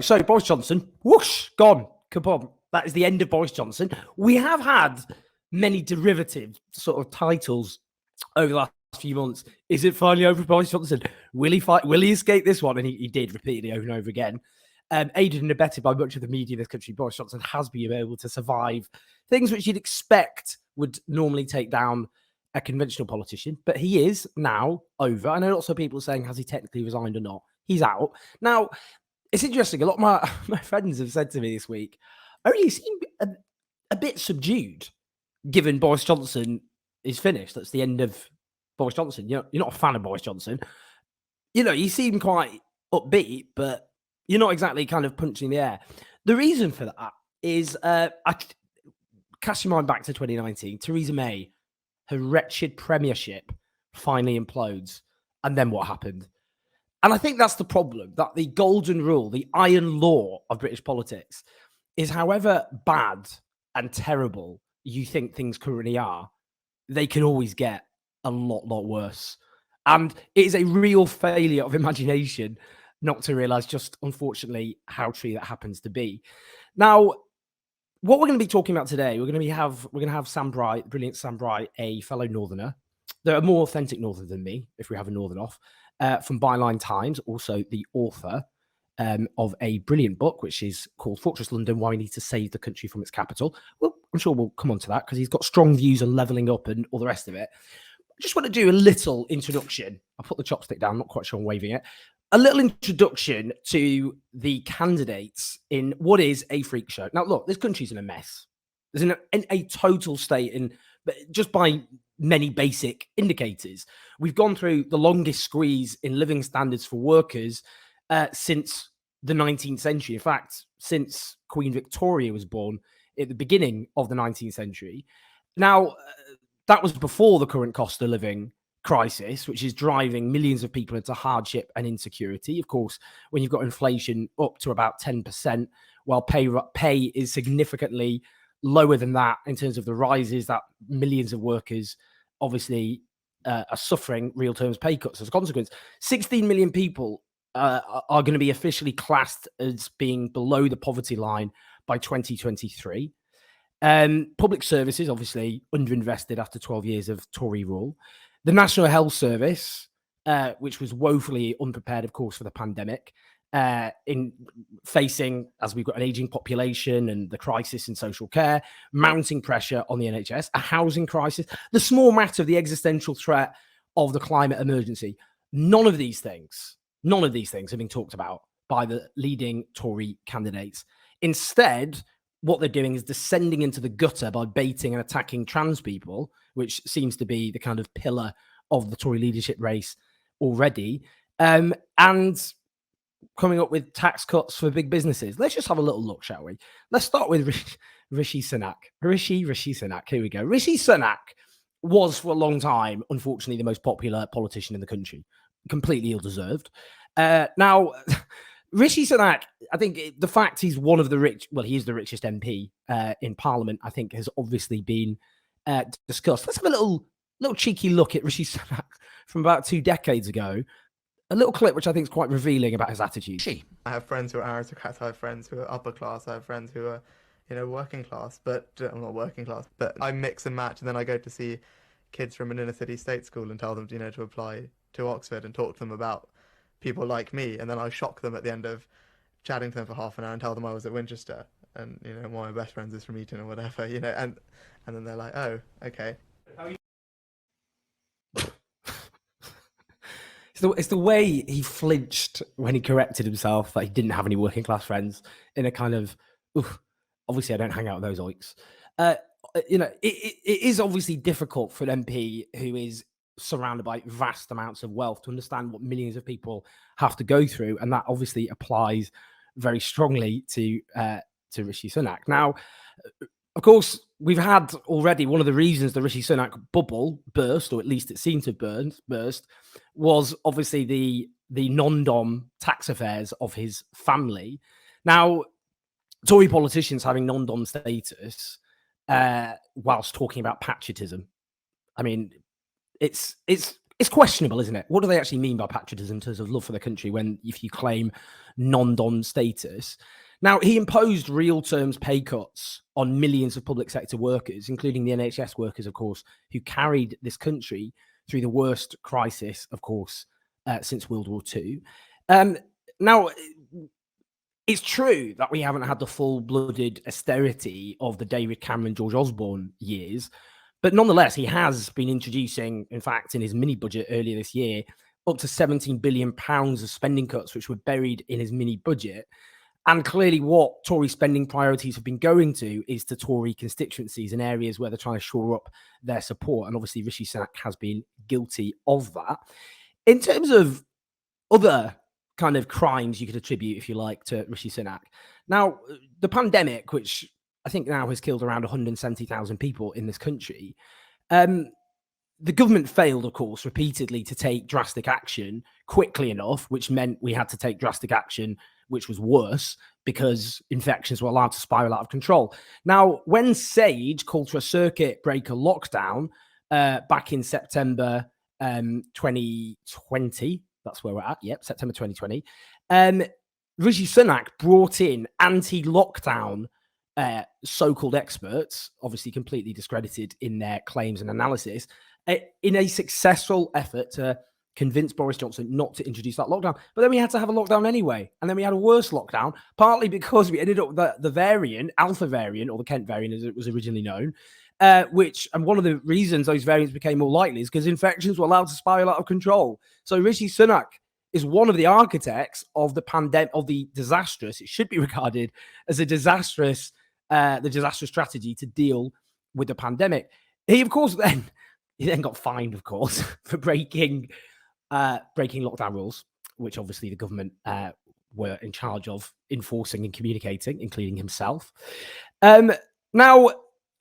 So Boris Johnson, whoosh, gone, kaboom. That is the end of Boris Johnson. We have had many derivative sort of titles over the last few months. Is it finally over for Boris Johnson? Will he fight? Will he escape this one? And he did repeatedly over and over again. Aided and abetted by much of the media in this country, Boris Johnson has been able to survive things which you'd expect would normally take down a conventional politician. But he is now over. I know lots of people saying, has he technically resigned or not? He's out. Now, it's interesting. A lot of my friends have said to me this week, oh, you seem a bit subdued, given Boris Johnson is finished. That's the end of Boris Johnson. You're not a fan of Boris Johnson. You seem quite upbeat, but you're not exactly kind of punching the air. The reason for that is, I cast your mind back to 2019. Theresa May, her wretched premiership finally implodes. And then what happened? And I think that's the problem, that the golden rule, the iron law of British politics is however bad and terrible you think things currently are, they can always get a lot worse. And it is a real failure of imagination not to realise just, unfortunately, how true that happens to be. Now, what we're going to be talking about today, we're going to have Sam Bright, brilliant Sam Bright, a fellow Northerner. They're a more authentic Northerner than me, if we have a Northern off. From Byline Times, also the author of a brilliant book, which is called Fortress London, Why We Need to Save the Country from Its Capital. Well, I'm sure we'll come on to that because he's got strong views on levelling up and all the rest of it. I just want to do a little introduction. I'll put the chopstick down, not quite sure I'm waving it. A little introduction to the candidates in what is a freak show. Now, look, this country's in a mess. There's in a total state in just by many basic indicators. We've gone through the longest squeeze in living standards for workers since the 19th century. In fact, since Queen Victoria was born at the beginning of the 19th century. Now, that was before the current cost of living crisis, which is driving millions of people into hardship and insecurity. Of course, when you've got inflation up to about 10%, while pay is significantly lower than that in terms of the rises that millions of workers obviously are suffering real terms pay cuts as a consequence. 16 million people are going to be officially classed as being below the poverty line by 2023. Public services obviously underinvested after 12 years of Tory rule. The National Health Service, which was woefully unprepared, of course, for the pandemic, in facing, as we've got an aging population and the crisis in social care, mounting pressure on the NHS, a housing crisis, the small matter of the existential threat of the climate emergency. None of these things have been talked about by the leading Tory candidates. Instead, what they're doing is descending into the gutter by baiting and attacking trans people, which seems to be the kind of pillar of the Tory leadership race already, and coming up with tax cuts for big businesses. Let's just have a little look, shall we? Let's start with Rishi Sunak. Rishi Sunak. Here we go. Rishi Sunak was for a long time, unfortunately, the most popular politician in the country. Completely ill-deserved. Now, Rishi Sunak, I think the fact he's one of the he is the richest MP in Parliament, I think has obviously been discussed. Let's have a little cheeky look at Rishi Sunak from about 2 decades ago. A little clip which I think is quite revealing about his attitude. I have friends who are aristocrats, I have friends who are upper class, I have friends who are, working class, but I'm not working class. But I mix and match, and then I go to see kids from an inner city state school and tell them, to apply to Oxford and talk to them about people like me, and then I shock them at the end of chatting to them for half an hour and tell them I was at Winchester, and one of my best friends is from Eton or whatever, and then they're like, oh, okay. It's the way he flinched when he corrected himself that he didn't have any working class friends in a kind of, obviously I don't hang out with those oiks. It is obviously difficult for an MP who is surrounded by vast amounts of wealth to understand what millions of people have to go through. And that obviously applies very strongly to Rishi Sunak. Now, of course, we've had already one of the reasons the Rishi Sunak bubble burst, or at least it seemed to burst, was obviously the non-dom tax affairs of his family. Now, Tory politicians having non-dom status whilst talking about patriotism. I mean, it's it's questionable, isn't it? What do they actually mean by patriotism in terms of love for the country when if you claim non-dom status? Now, he imposed real terms pay cuts on millions of public sector workers, including the NHS workers, of course, who carried this country through the worst crisis, of course, since World War II. Now, it's true that we haven't had the full-blooded austerity of the David Cameron, George Osborne years, but nonetheless, he has been introducing, in fact, in his mini budget earlier this year, up to £17 billion of spending cuts, which were buried in his mini budget. And clearly what Tory spending priorities have been going to is to Tory constituencies in areas where they're trying to shore up their support. And obviously Rishi Sunak has been guilty of that. In terms of other kind of crimes you could attribute, if you like, to Rishi Sunak. Now, the pandemic, which I think now has killed around 170,000 people in this country, the government failed, of course, repeatedly to take drastic action quickly enough, which meant we had to take drastic action, which was worse because infections were allowed to spiral out of control. Now, when Sage called for a circuit breaker lockdown back in September 2020, that's where we're at, yep, September 2020, Rishi Sunak brought in anti-lockdown so-called experts, obviously completely discredited in their claims and analysis, in a successful effort to convince Boris Johnson not to introduce that lockdown. But then we had to have a lockdown anyway. And then we had a worse lockdown, partly because we ended up with the variant, Alpha variant, or the Kent variant as it was originally known, and one of the reasons those variants became more likely is because infections were allowed to spiral out of control. So Rishi Sunak is one of the architects of the pandemic, of the disastrous, it should be regarded as a disastrous, the disastrous strategy to deal with the pandemic. He, of course, then got fined, of course, for breaking lockdown rules, which obviously the government were in charge of enforcing and communicating, including himself. Now,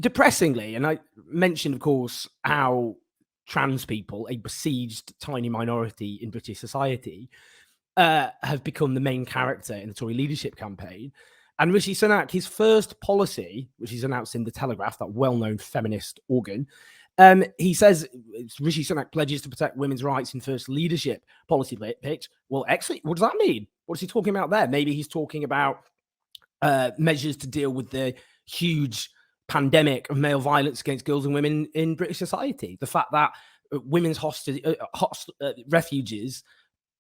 depressingly, and I mentioned, of course, how trans people, a besieged tiny minority in British society, have become the main character in the Tory leadership campaign. And Rishi Sunak, his first policy, which he's announced in The Telegraph, that well-known feminist organ, he says Rishi Sunak pledges to protect women's rights in first leadership policy pitch. Well, actually, what does that mean? What's he talking about there? Maybe he's talking about measures to deal with the huge pandemic of male violence against girls and women in British society. The fact that women's refuges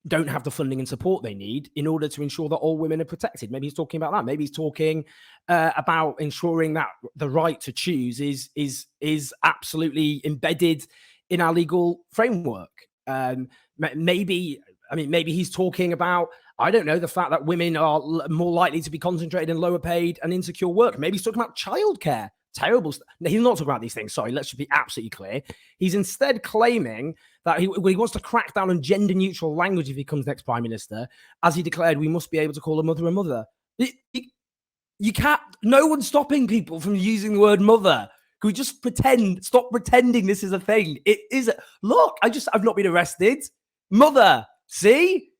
don't have the funding and support they need in order to ensure that all women are protected. Maybe he's talking about that. Maybe he's talking about ensuring that the right to choose is absolutely embedded in our legal framework. Maybe he's talking about, I don't know, the fact that women are more likely to be concentrated in lower paid and insecure work. Maybe he's talking about childcare. Terrible. No, he's not talking about these things. Sorry, let's just be absolutely clear. He's instead claiming that he wants to crack down on gender neutral language if he becomes next prime minister, as he declared we must be able to call a mother a mother. You can't, no one's stopping people from using the word mother. Can we just stop pretending this is a thing? It is. Look, I've not been arrested. Mother, see?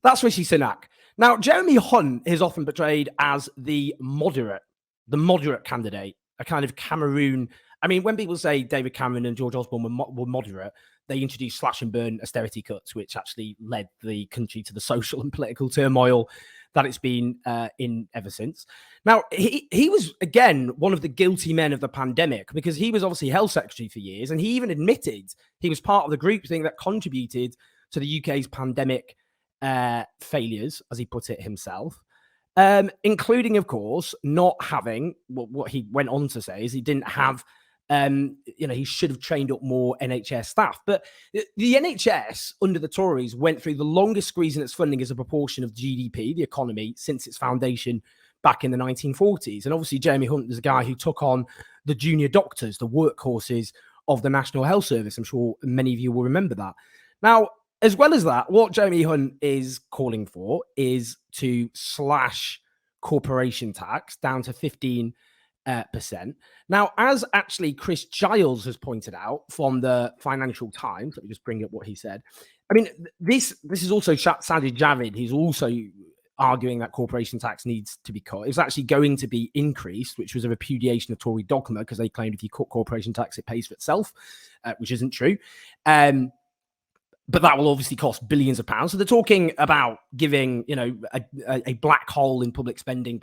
That's Rishi Sunak. Now, Jeremy Hunt is often portrayed as the moderate candidate, a kind of Cameroon. I mean, when people say David Cameron and George Osborne were moderate, they introduced slash and burn austerity cuts, which actually led the country to the social and political turmoil that it's been in ever since. Now, he was, again, one of the guilty men of the pandemic because he was obviously health secretary for years, and he even admitted he was part of the group thing that contributed to the UK's pandemic failures, as he put it himself. Including, of course, not having what he went on to say is he didn't have, he should have trained up more NHS staff. But the NHS under the Tories went through the longest squeeze in its funding as a proportion of GDP, the economy, since its foundation back in the 1940s. And obviously, Jeremy Hunt is a guy who took on the junior doctors, the workhorses of the National Health Service. I'm sure many of you will remember that. Now, as well as that, what Jeremy Hunt is calling for is to slash corporation tax down to 15%. Now, as actually Chris Giles has pointed out from the Financial Times, let me just bring up what he said. I mean, this is also Sajid Javid. He's also arguing that corporation tax needs to be cut. It's actually going to be increased, which was a repudiation of Tory dogma because they claimed if you cut corporation tax, it pays for itself, which isn't true. but that will obviously cost billions of pounds. So they're talking about giving, a black hole in public spending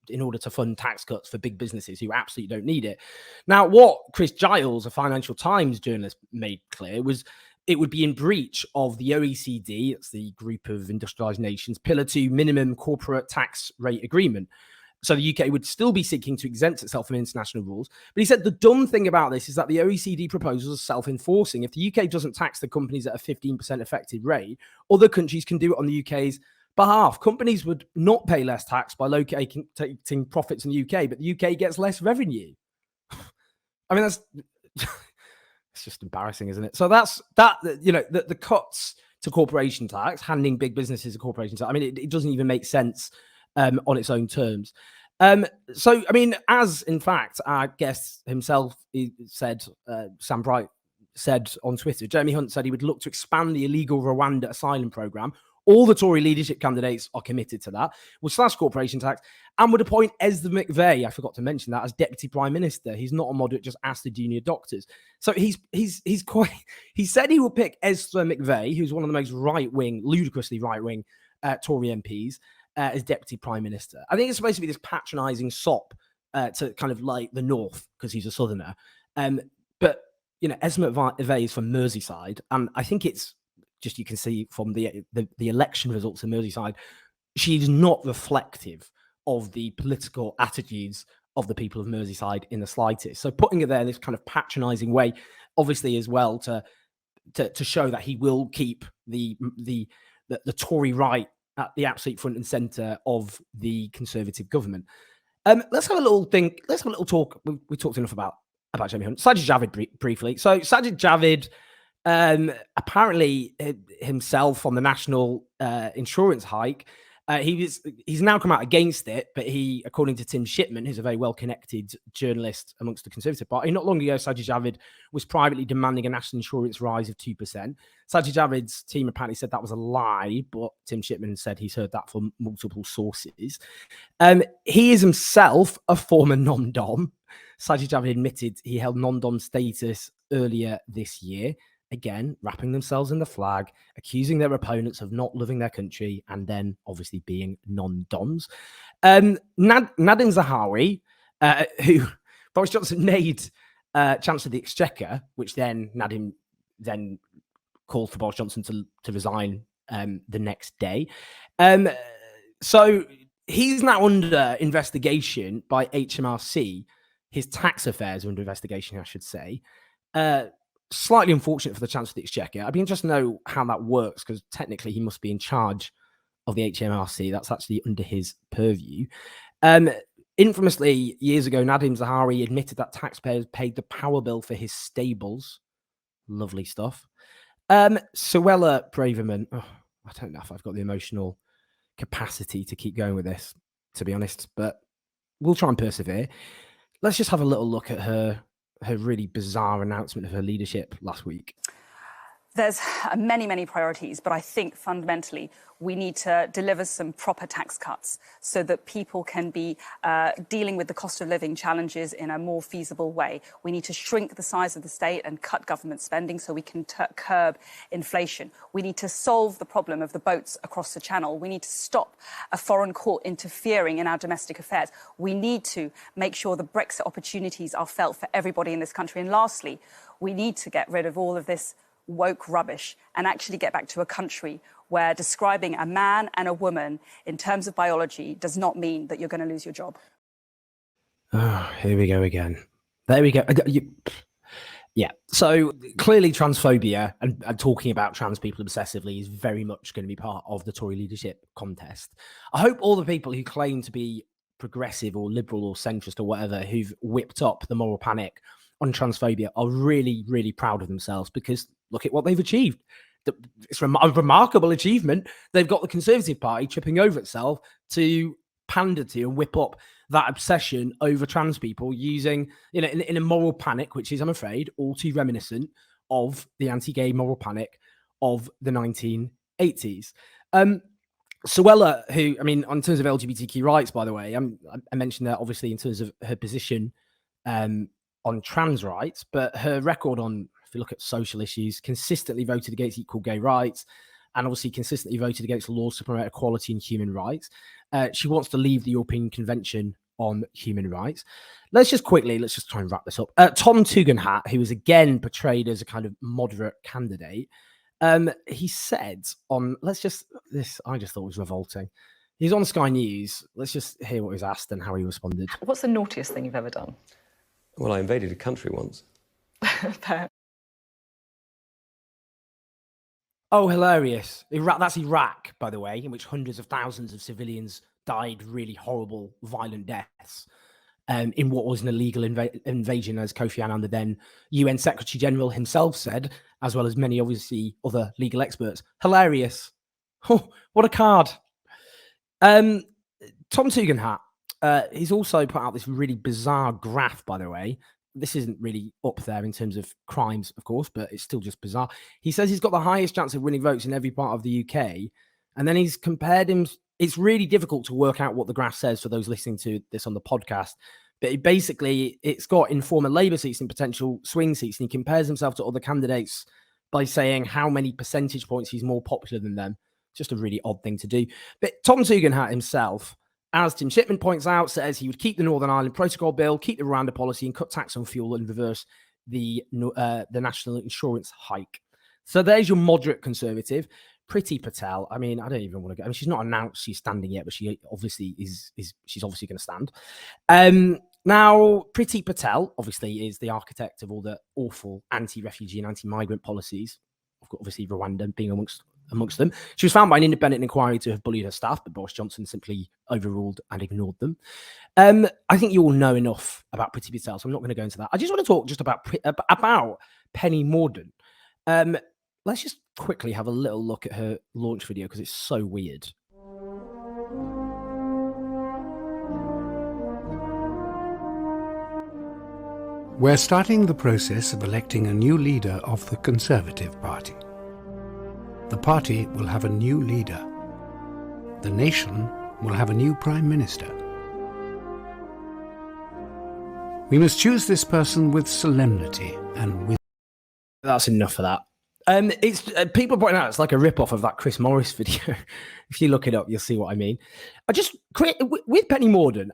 in order to fund tax cuts for big businesses who absolutely don't need it. Now, what Chris Giles, a Financial Times journalist, made clear was it would be in breach of the OECD, it's the group of industrialized nations, Pillar 2 minimum corporate tax rate agreement. So the UK would still be seeking to exempt itself from international rules. But he said the dumb thing about this is that the OECD proposals are self-enforcing. If the UK doesn't tax the companies at a 15% effective rate, other countries can do it on the UK's behalf. Companies would not pay less tax by locating profits in the UK, but the UK gets less revenue. I mean, that's it's just embarrassing, isn't it? So that's the cuts to corporation tax, handing big businesses a corporation tax. I mean, it doesn't even make sense on its own terms. So, I mean, as in fact, our guest himself said, Sam Bright said on Twitter, Jeremy Hunt said he would look to expand the illegal Rwanda asylum program. All the Tory leadership candidates are committed to that. Would slash corporation tax and would appoint Ezra McVey, I forgot to mention that, as Deputy Prime Minister. He's not a moderate, just ask the junior doctors. So he said he will pick Ezra McVey, who's one of the most right-wing, ludicrously right-wing Tory MPs, as Deputy Prime Minister. I think it's supposed to be this patronising sop to kind of like the North because he's a Southerner. But, Ezra McVey is from Merseyside, and I think it's just, you can see from the election results in Merseyside, she's not reflective of the political attitudes of the people of Merseyside in the slightest. So putting her there in this kind of patronising way, obviously as well to show that he will keep the Tory right at the absolute front and centre of the Conservative government. Let's have a little think. Let's have a little talk. We talked enough about Jamie Hunt. Sajid Javid briefly. So Sajid Javid, apparently himself on the national insurance hike, he's now come out against it, but he, according to Tim Shipman, who's a very well-connected journalist amongst the Conservative Party, not long ago, Sajid Javid was privately demanding a national insurance rise of 2%. Sajid Javid's team apparently said that was a lie, but Tim Shipman said he's heard that from multiple sources. He is himself a former non-dom. Sajid Javid admitted he held non-dom status earlier this year. Again, wrapping themselves in the flag, accusing their opponents of not loving their country, and then obviously being non-doms. Javid and Zahawi, who Boris Johnson made Chancellor of the Exchequer, which then Nadim then called for Boris Johnson to resign the next day. So he's now under investigation by HMRC. His tax affairs are under investigation, I should say. Slightly unfortunate for the Chancellor of the Exchequer. I'd be interested to know how that works, because technically he must be in charge of the HMRC. That's actually under his purview. Infamously, years ago, Nadim Zahawi admitted that taxpayers paid the power bill for his stables. Lovely stuff. Suella Braverman. Oh, I don't know if I've got the emotional capacity to keep going with this, to be honest, but we'll try and persevere. Let's just have a little look at her really bizarre announcement of her leadership last week. There's many, many priorities, but I think fundamentally we need to deliver some proper tax cuts so that people can be dealing with the cost of living challenges in a more feasible way. We need to shrink the size of the state and cut government spending so we can curb inflation. We need to solve the problem of the boats across the channel. We need to stop a foreign court interfering in our domestic affairs. We need to make sure the Brexit opportunities are felt for everybody in this country. And lastly, we need to get rid of all of this woke rubbish and actually get back to a country where describing a man and a woman in terms of biology does not mean that you're going to lose your job. Oh, here we go again. There we go. Yeah. So clearly transphobia and talking about trans people obsessively is very much going to be part of the Tory leadership contest. I hope all the people who claim to be progressive or liberal or centrist or whatever, who've whipped up the moral panic on transphobia, are really, really proud of themselves, because look at what they've achieved. It's a remarkable achievement. They've got the Conservative Party tripping over itself to pander to and whip up that obsession over trans people using, in a moral panic, which is, I'm afraid, all too reminiscent of the anti-gay moral panic of the 1980s. Suella, who, I mean, in terms of LGBTQ rights, by the way, I mentioned that obviously in terms of her position on trans rights, but her record on you look at social issues, consistently voted against equal gay rights, and obviously consistently voted against laws to promote equality and human rights. She wants to leave the European Convention on Human Rights. Let's just try and wrap this up. Tom Tugendhat, who was again portrayed as a kind of moderate candidate, he said on, I just thought it was revolting. He's on Sky News. Let's just hear what he was asked and how he responded. What's the naughtiest thing you've ever done? Well, I invaded a country once. Fair. Oh, hilarious. That's Iraq, by the way, in which hundreds of thousands of civilians died really horrible, violent deaths in what was an illegal invasion, as Kofi Annan, the then UN Secretary General himself said, as well as many, obviously, other legal experts. Hilarious. Oh, what a card. Tom Tugendhat, he's also put out this really bizarre graph, by the way. This isn't really up there in terms of crimes, of course, but it's still just bizarre. He says he's got the highest chance of winning votes in every part of the UK. And then he's compared him. It's really difficult to work out what the graph says for those listening to this on the podcast. But it's got informal Labour seats and potential swing seats. And he compares himself to other candidates by saying how many percentage points he's more popular than them. Just a really odd thing to do. But Tom Tugendhat himself, as Tim Shipman points out, says he would keep the Northern Ireland Protocol Bill, keep the Rwanda policy, and cut tax on fuel and reverse the national insurance hike. So there's your moderate conservative. Priti Patel. I mean, I don't even want to go. I mean, she's not announced she's standing yet, but she obviously is. She's obviously going to stand. Now, Priti Patel obviously is the architect of all the awful anti-refugee and anti-migrant policies. Obviously, Rwanda being amongst them. She was found by an independent inquiry to have bullied her staff, but Boris Johnson simply overruled and ignored them. I think you all know enough about Priti Patel, so I'm not going to go into that. I just want to talk just about Penny Mordaunt. Let's just quickly have a little look at her launch video because it's so weird. We're starting the process of electing a new leader of the Conservative Party. The party will have a new leader. The nation will have a new Prime Minister. We must choose this person with solemnity and with... That's enough of that. It's people pointing out it's like a rip-off of that Chris Morris video. If you look it up, you'll see what I mean. With Penny Mordaunt,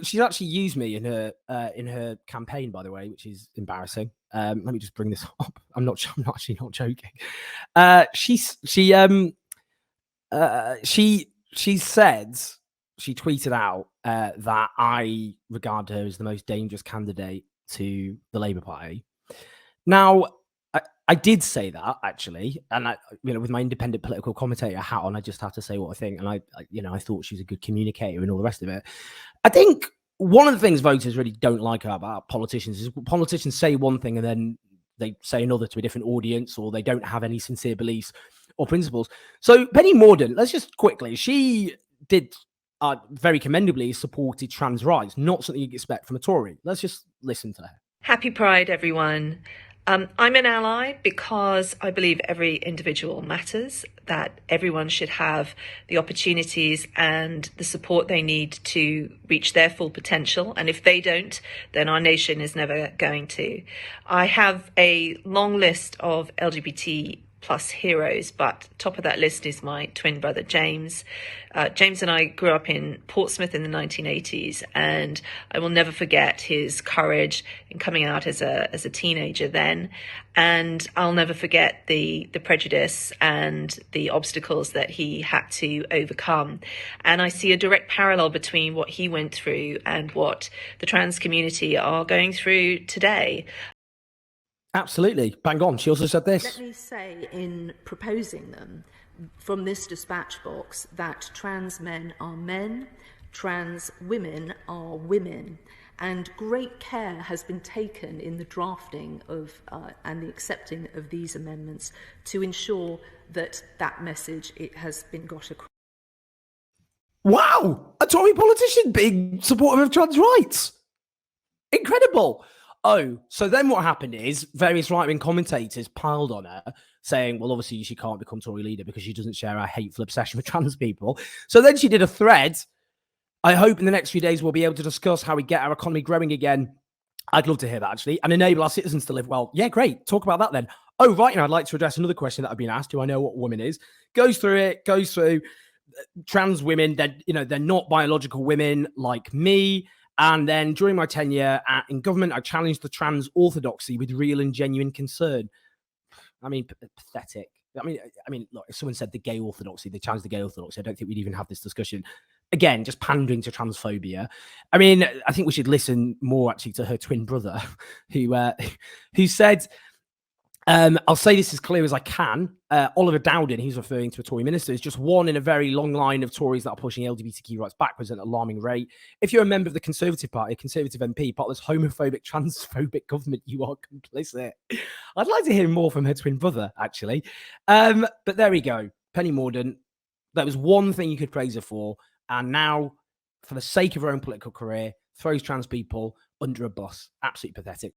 she's actually used me in her campaign, by the way, which is embarrassing. Let me just bring this up. I'm actually not joking. She tweeted out that I regard her as the most dangerous candidate to the Labour Party. Now, I did say that actually, and with my independent political commentator hat on, I just have to say what I think. And I thought she was a good communicator and all the rest of it. I think one of the things voters really don't like about politicians is politicians say one thing and then they say another to a different audience, or they don't have any sincere beliefs or principles. So Penny Mordaunt, let's just quickly, she did very commendably supported trans rights, not something you'd expect from a Tory. Let's just listen to her. Happy Pride, everyone. I'm an ally because I believe every individual matters, that everyone should have the opportunities and the support they need to reach their full potential. And if they don't, then our nation is never going to. I have a long list of LGBT plus heroes, but top of that list is my twin brother, James. James and I grew up in Portsmouth in the 1980s, and I will never forget his courage in coming out as a teenager then. And I'll never forget the prejudice and the obstacles that he had to overcome. And I see a direct parallel between what he went through and what the trans community are going through today. Absolutely. Bang on. She also said this. Let me say, in proposing them from this dispatch box, that trans men are men, trans women are women, and great care has been taken in the drafting of and the accepting of these amendments to ensure that that message has been got across. Wow! A Tory politician being supportive of trans rights. Incredible. Oh, so then what happened is various right-wing commentators piled on her, saying, well, obviously she can't become Tory leader because she doesn't share our hateful obsession with trans people. So then she did a thread. I hope in the next few days we'll be able to discuss how we get our economy growing again I'd love to hear that, actually, and enable our citizens to live well. Yeah, great. Talk about that then. Oh, right. And I'd like to address another question that I've been asked. Do I know what a woman is? Goes through trans women. They're not biological women like me. And then during my tenure in government, I challenged the trans orthodoxy with real and genuine concern. I mean, pathetic. I mean, look, if someone said the gay orthodoxy, they challenged the gay orthodoxy, I don't think we'd even have this discussion. Again, just pandering to transphobia. I mean, I think we should listen more actually to her twin brother, who said, I'll say this as clear as I can. Oliver Dowden, he's referring to a Tory minister, is just one in a very long line of Tories that are pushing LGBTQ rights backwards at an alarming rate. If you're a member of the Conservative Party, a Conservative MP, part of this homophobic, transphobic government, you are complicit. I'd like to hear more from her twin brother, actually. But there we go. Penny Mordaunt. That was one thing you could praise her for. And now, for the sake of her own political career, throws trans people under a bus. Absolutely pathetic.